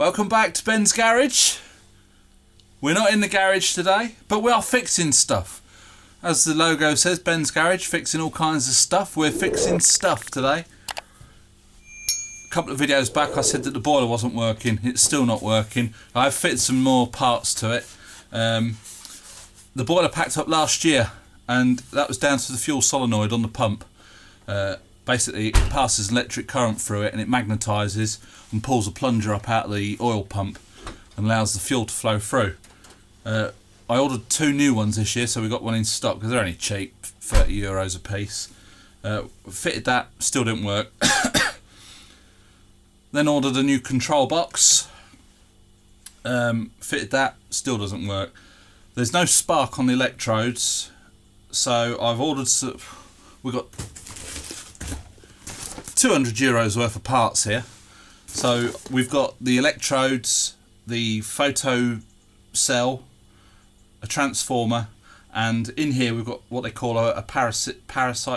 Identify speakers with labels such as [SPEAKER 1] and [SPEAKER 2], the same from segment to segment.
[SPEAKER 1] Welcome back to Ben's Garage. We're not in the garage today, but we are fixing stuff. As the logo says, Ben's Garage, fixing all kinds of stuff. We're fixing stuff today. A couple of videos back I said that the boiler wasn't working. It's still not working. I've fitted some more parts to it. The boiler packed up last year, and that was down to the fuel solenoid on the pump. Basically it passes electric current through it and it magnetises and pulls a plunger up out of the oil pump and allows the fuel to flow through. I ordered 2 new ones this year, so we got one in stock because they're only cheap, €30 a piece. Fitted that, still didn't work. Then ordered a new control box. Fitted that, still doesn't work. There's no spark on the electrodes, so I've ordered some. We've got €200 worth of parts here. So we've got the electrodes, the photo cell, a transformer, and in here we've got what they call a parasitic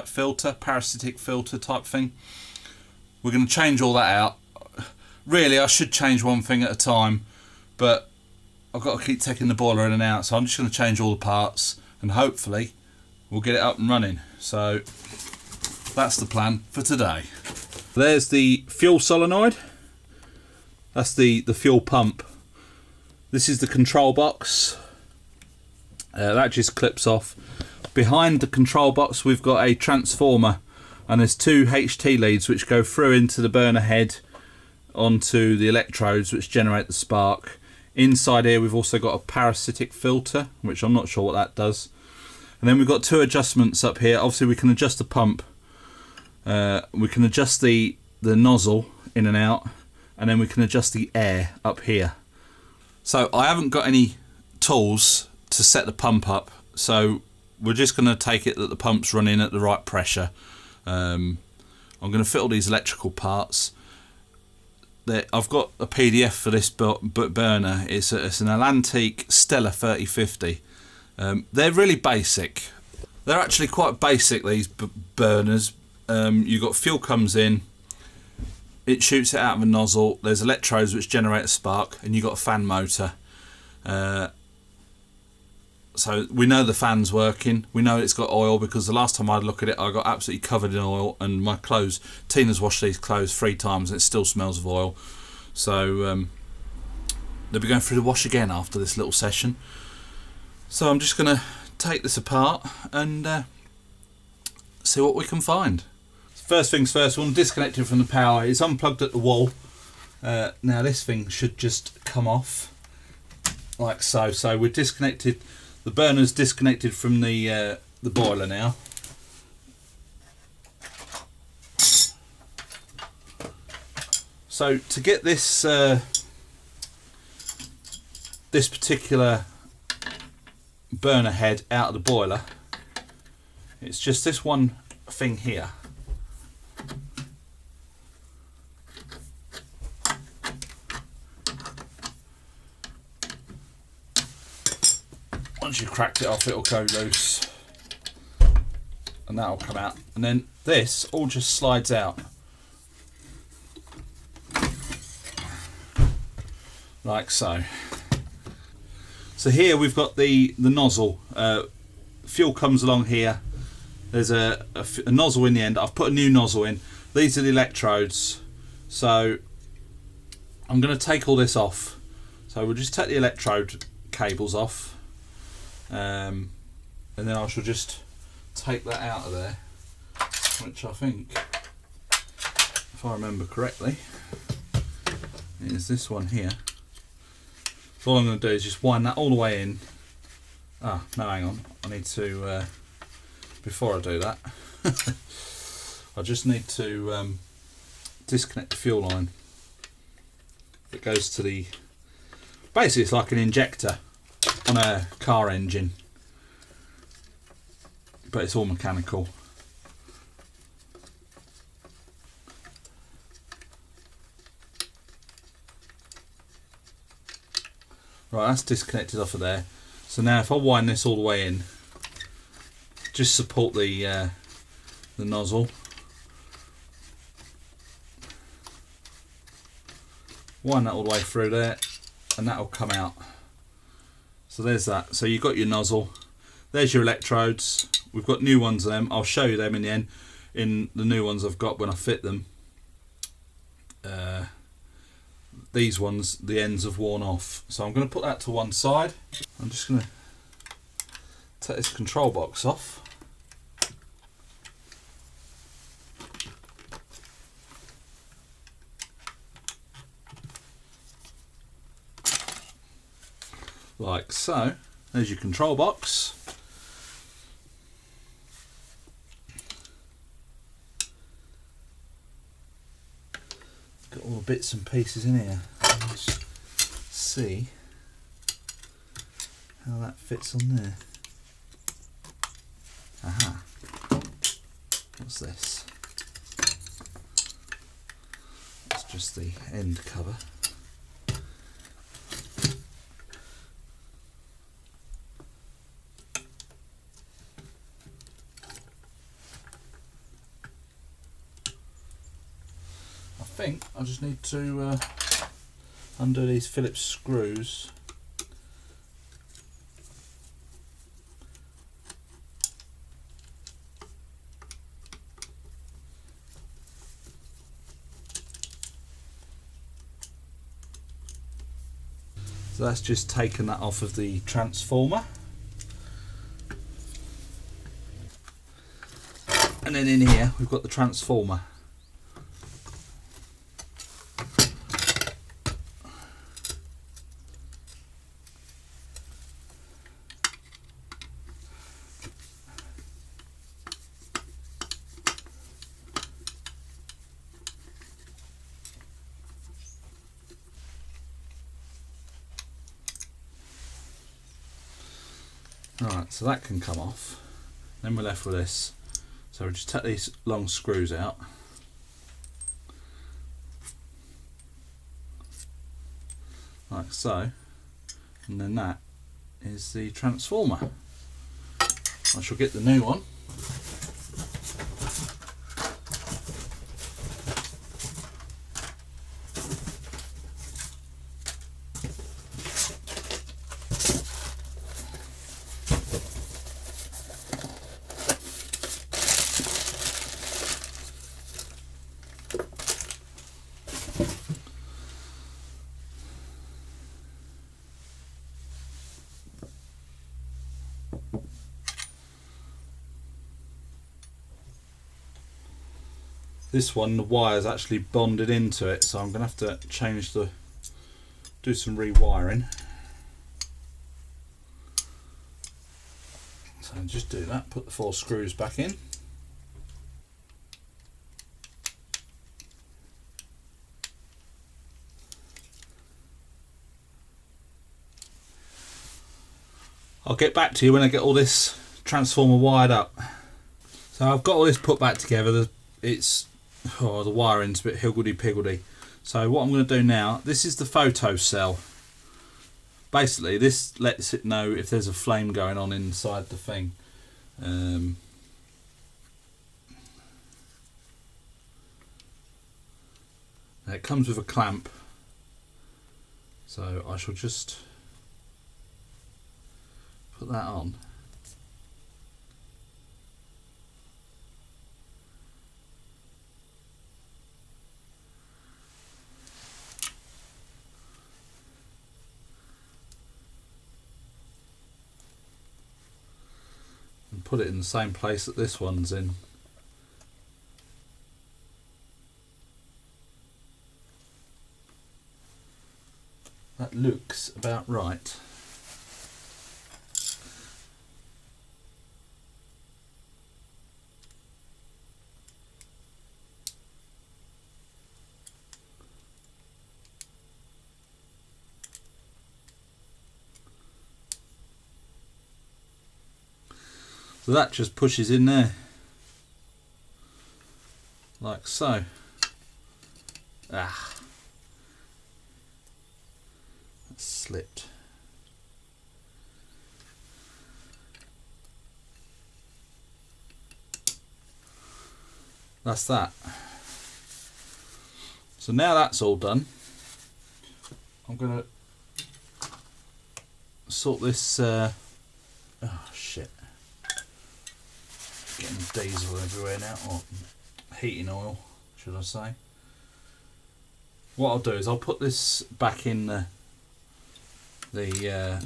[SPEAKER 1] filter type thing. We're going to change all that out. Really, I should change one thing at a time, but I've got to keep taking the boiler in and out, so I'm just going to change all the parts and hopefully we'll get it up and running. So that's the plan for today. There's the fuel solenoid. That's the fuel pump. This is the control box. That just clips off. Behind the control box we've got a transformer, and there's 2 HT leads which go through into the burner head onto the electrodes which generate the spark. Inside here we've also got a parasitic filter, which I'm not sure what that does. And then we've got 2 adjustments up here. Obviously we can adjust the pump. We can adjust the nozzle in and out, and then we can adjust the air up here. So I haven't got any tools to set the pump up, so we're just going to take it that the pump's running at the right pressure. I'm going to fit all these electrical parts. I've got a PDF for this burner. It's an Allantique Stella 3050. They're really basic. They're actually quite basic, these burners. You've got fuel comes in, it shoots it out of a nozzle, there's electrodes which generate a spark, and you've got a fan motor. So we know the fan's working, we know it's got oil because the last time I had a look at it I got absolutely covered in oil, and my clothes, Tina's washed these clothes 3 times and it still smells of oil. So they'll be going through the wash again after this little session. So I'm just going to take this apart and see what we can find. First things first, we'll disconnect it from the power. It's unplugged at the wall. Now this thing should just come off like so. So we're disconnected. The burner's disconnected from the boiler now. So to get this this particular burner head out of the boiler, it's just this one thing here. Once you've cracked it off, it'll go loose and that'll come out, and then this all just slides out like so. So here we've got the nozzle. Fuel comes along here. There's a nozzle in the end. I've put a new nozzle in. These are the electrodes. So I'm going to take all this off. So we'll just take the electrode cables off. And then I shall just take that out of there, which I think, if I remember correctly, is this one here. So all I'm going to do is just wind that all the way in. No, hang on, I need to, before I do that, I just need to disconnect the fuel line. It goes to the, basically it's like an injector on a car engine, but it's all mechanical. Right, that's disconnected off of there. So now if I wind this all the way in, just support the nozzle. Wind that all the way through there, and that'll come out. So there's that. So you've got your nozzle. There's your electrodes. We've got new ones of them. I'll show you them in the end, in the new ones I've got when I fit them. These ones, the ends have worn off. So I'm going to put that to one side. I'm just going to take this control box off. Like so. There's your control box. Got all the bits and pieces in here. Let's see how that fits on there. Aha. What's this? It's just the end cover. I think I just need to undo these Phillips screws. So that's just taken that off of the transformer. And then in here we've got the transformer. Alright, so that can come off. Then we're left with this. So we'll just take these long screws out. Like so. And then that is the transformer. I shall get the new one. This one, the wire's actually bonded into it, so I'm going to have to do some rewiring. So just do that, put the 4 screws back in. I'll get back to you when I get all this transformer wired up. So I've got all this put back together. The wiring's a bit higgledy-piggledy. So what I'm going to do now, this is the photo cell. Basically this lets it know if there's a flame going on inside the thing. It comes with a clamp, so I shall just put that on. And put it in the same place that this one's in. That looks about right. So that just pushes in there, like so. Ah, that slipped. That's that. So now that's all done, I'm going to sort this... oh shit. Getting diesel everywhere now, or heating oil, should I say. What I'll do is I'll put this back in the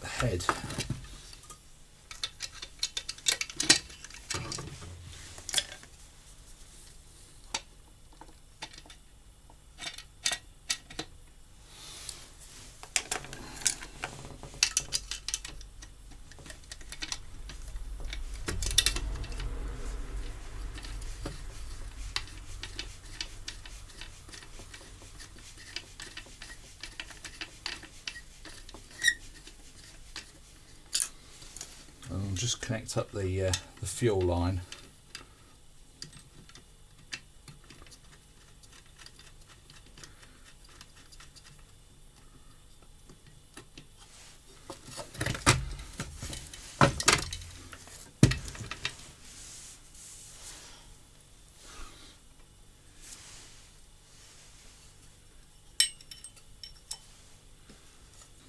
[SPEAKER 1] head. And just connect up the fuel line.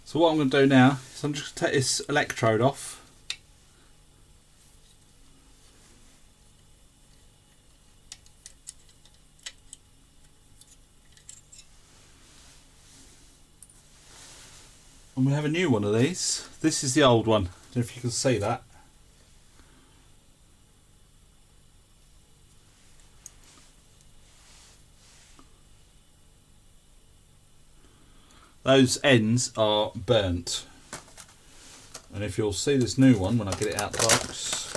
[SPEAKER 1] So what I'm going to do now is I'm just going to take this electrode off. And we have a new one of these. This is the old one. I don't know if you can see that. Those ends are burnt. And if you'll see this new one when I get it out the box,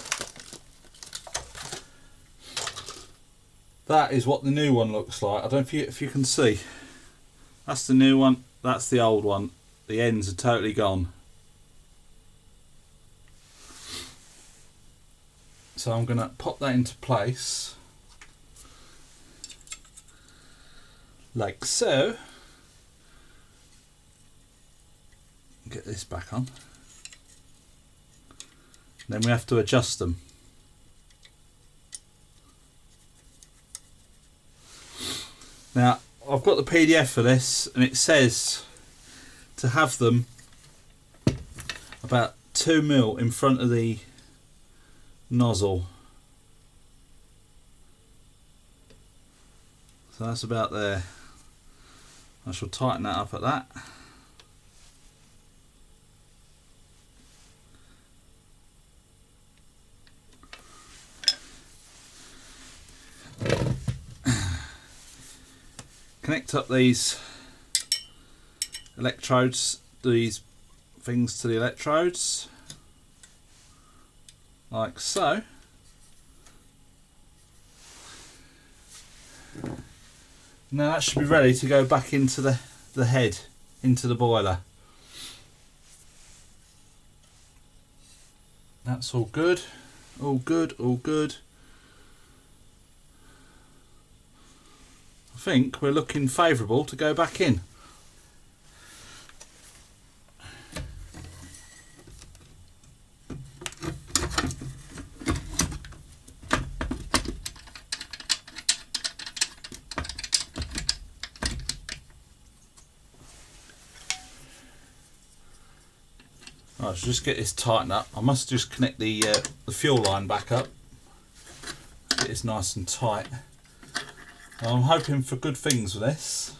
[SPEAKER 1] that is what the new one looks like. I don't know if you can see. That's the new one, that's the old one. The ends are totally gone. So I'm going to pop that into place. Like so. Get this back on. Then we have to adjust them. Now I've got the PDF for this, and it says to have them about 2 mil in front of the nozzle. So that's about there. I shall tighten that up at that. Connect up these electrodes, these things to the electrodes, like so. Now that should be ready to go back into the head, into the boiler. That's all good, all good, all good. I think we're looking favourable to go back in. Right, so just get this tightened up. I must just connect the fuel line back up. Get this nice and tight. I'm hoping for good things with this.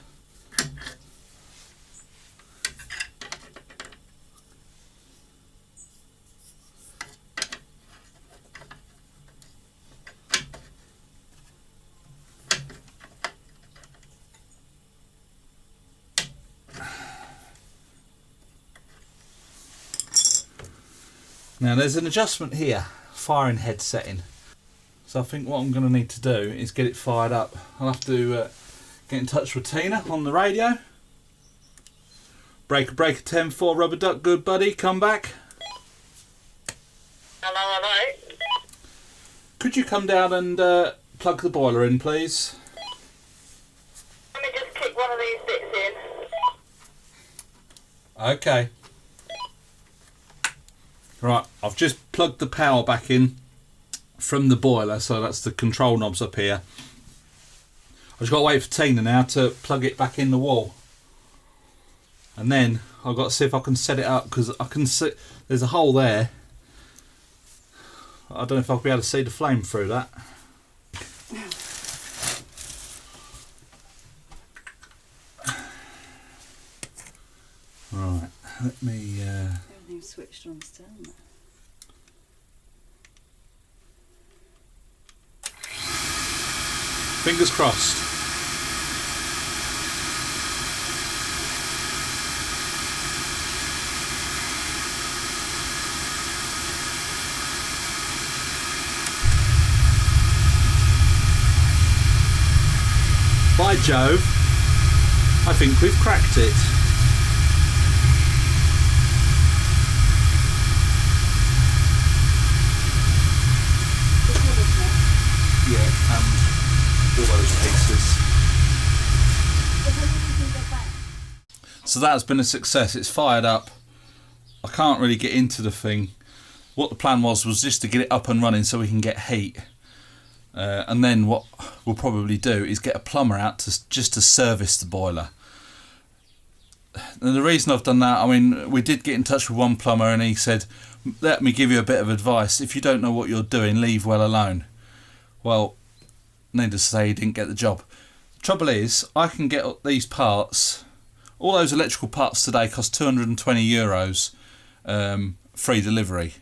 [SPEAKER 1] Now there's an adjustment here, firing head setting. So I think what I'm going to need to do is get it fired up. I'll have to get in touch with Tina on the radio. Breaker 10-4 rubber duck, good buddy, come back.
[SPEAKER 2] Hello, hello.
[SPEAKER 1] Could you come down and plug the boiler in, please?
[SPEAKER 2] Let me just kick one of these bits in.
[SPEAKER 1] Okay. Right, I've just plugged the power back in from the boiler, so that's the control knobs up here. I've just got to wait for Tina now to plug it back in the wall. And then I've got to see if I can set it up, because I can see there's a hole there. I don't know if I'll be able to see the flame through that. Right, let me...
[SPEAKER 3] Everything's switched on still, isn't it?
[SPEAKER 1] Fingers crossed. By Jove, I think we've cracked it. Yeah, and all those pieces. So that's been a success. It's fired up. I can't really get into the thing. What the plan was just to get it up and running so we can get heat. And then what we'll probably do is get a plumber out just to service the boiler. And the reason I've done that, I mean, we did get in touch with one plumber and he said, let me give you a bit of advice. If you don't know what you're doing, leave well alone. Well, needless to say, he didn't get the job. Trouble is, I can get these parts, all those electrical parts today cost €220, free delivery.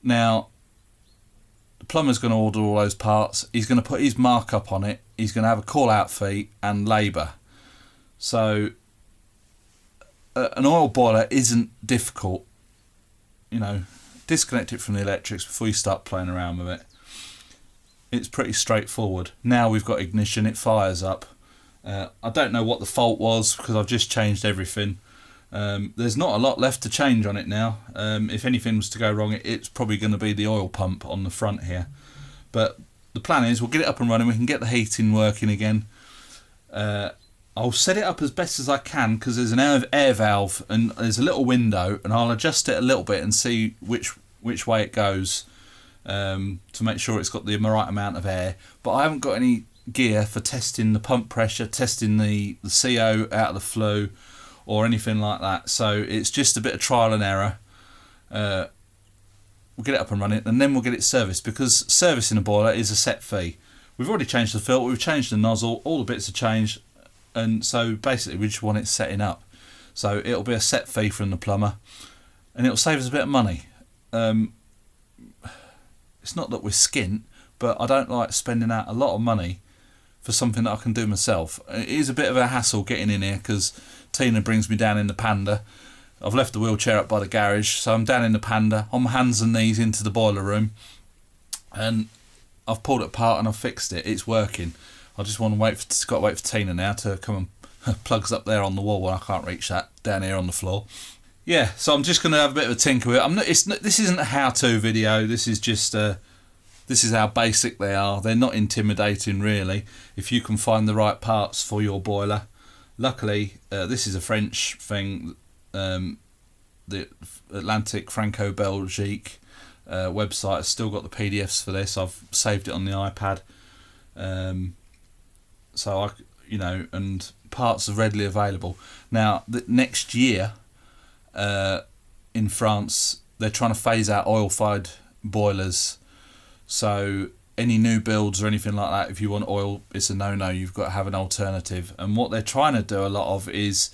[SPEAKER 1] Now, the plumber's going to order all those parts. He's going to put his markup on it. He's going to have a call-out fee and labour. So, an oil boiler isn't difficult. You know, disconnect it from the electrics before you start playing around with it. It's pretty straightforward. Now we've got ignition, it fires up. I don't know what the fault was because I've just changed everything. There's not a lot left to change on it now. If anything was to go wrong, it's probably going to be the oil pump on the front here. But the plan is we'll get it up and running, we can get the heating working again. I'll set it up as best as I can because there's an air valve and there's a little window, and I'll adjust it a little bit and see which way it goes to make sure it's got the right amount of air. But I haven't got any gear for testing the pump pressure, testing the CO out of the flue, or anything like that. So it's just a bit of trial and error. We'll get it up and running, and then we'll get it serviced, because servicing a boiler is a set fee. We've already changed the filter, we've changed the nozzle, all the bits are changed, and so basically we just want it setting up. So it'll be a set fee from the plumber, and it'll save us a bit of money. It's not that we're skint, but I don't like spending out a lot of money for something that I can do myself. It is a bit of a hassle getting in here because Tina brings me down in the Panda. I've left the wheelchair up by the garage, so I'm down in the Panda on my hands and knees into the boiler room, and I've pulled it apart and I've fixed it. It's working. I just want to wait for Tina now to come and plugs up there on the wall when I can't reach that down here on the floor. Yeah, so I'm just going to have a bit of a tinker with it. This isn't a how-to video. This is just this is how basic they are. They're not intimidating really if you can find the right parts for your boiler. Luckily, this is a French thing. The Atlantic Franco-Belgique website has still got the PDFs for this. I've saved it on the iPad. So and parts are readily available. Now, next year in France, they're trying to phase out oil-fired boilers. So any new builds or anything like that, if you want oil, it's a no-no. You've got to have an alternative. And what they're trying to do a lot of is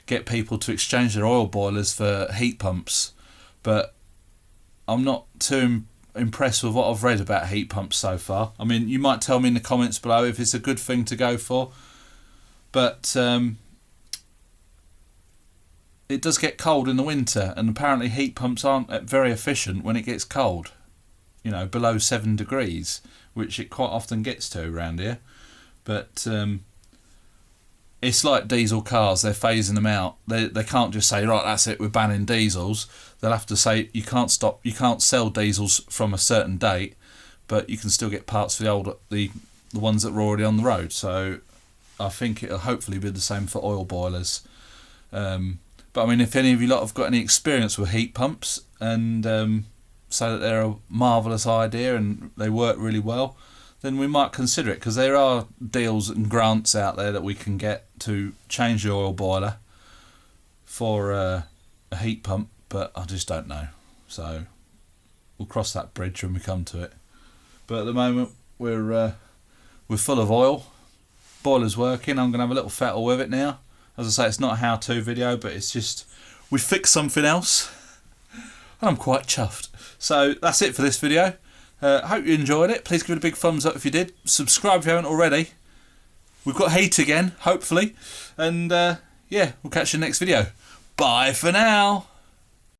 [SPEAKER 1] get people to exchange their oil boilers for heat pumps. But I'm not too impressed with what I've read about heat pumps so far. I mean, you might tell me in the comments below if it's a good thing to go for. But it does get cold in the winter, and apparently heat pumps aren't very efficient when it gets cold. You know, below 7 degrees, which it quite often gets to around here. But it's like diesel cars, they're phasing them out. They can't just say, right, that's it, we're banning diesels. They'll have to say, you can't sell diesels from a certain date, but you can still get parts for the ones that were already on the road. So I think it'll hopefully be the same for oil boilers. But I mean, if any of you lot have got any experience with heat pumps and so that they're a marvellous idea and they work really well, then we might consider it, because there are deals and grants out there that we can get to change the oil boiler for a heat pump, but I just don't know. So we'll cross that bridge when we come to it. But at the moment we're full of oil. Boiler's working. I'm going to have a little fettle with it now. As I say, it's not a how-to video, but it's just we fixed something else and I'm quite chuffed. So that's it for this video. Hope you enjoyed it. Please give it a big thumbs up if you did. Subscribe if you haven't already. We've got heat again, hopefully. And yeah, we'll catch you in the next video. Bye for now.